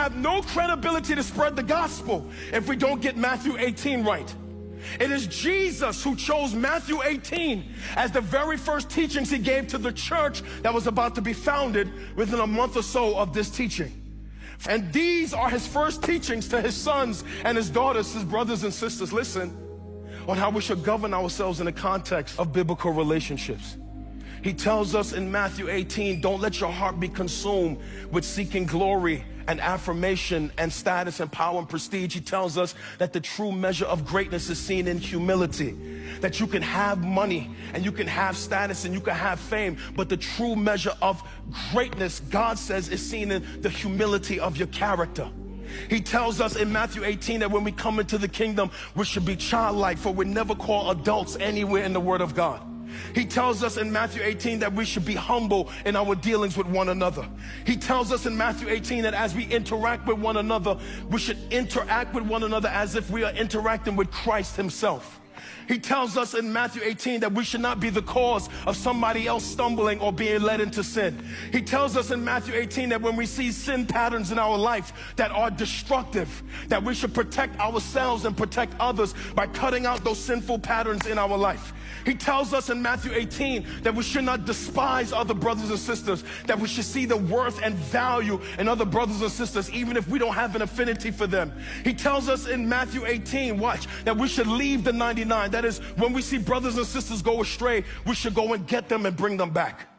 have no credibility to spread the gospel if we don't get Matthew 18 right. It is Jesus who chose Matthew 18 as the very first teachings he gave to the church that was about to be founded within a month or so of this teaching. And these are his first teachings to his sons and his daughters, his brothers and sisters. Listen, on how we should govern ourselves in the context of biblical relationships. He tells us in Matthew 18, don't let your heart be consumed with seeking glory and affirmation and status and power and prestige. He tells us that the true measure of greatness is seen in humility. That you can have money and you can have status and you can have fame, but the true measure of greatness, God says, is seen in the humility of your character. He tells us in Matthew 18 that when we come into the kingdom, we should be childlike, for we never call adults anywhere in the Word of God. He tells us in Matthew 18 that we should be humble in our dealings with one another. He tells us in Matthew 18 that as we interact with one another, we should interact with one another as if we are interacting with Christ himself. He tells us in Matthew 18 that we should not be the cause of somebody else stumbling or being led into sin. He tells us in Matthew 18 that when we see sin patterns in our life that are destructive, that we should protect ourselves and protect others by cutting out those sinful patterns in our life. He tells us in Matthew 18 that we should not despise other brothers and sisters, that we should see the worth and value in other brothers and sisters, even if we don't have an affinity for them. He tells us in Matthew 18, watch, that we should leave the 99. That is, when we see brothers and sisters go astray, we should go and get them and bring them back.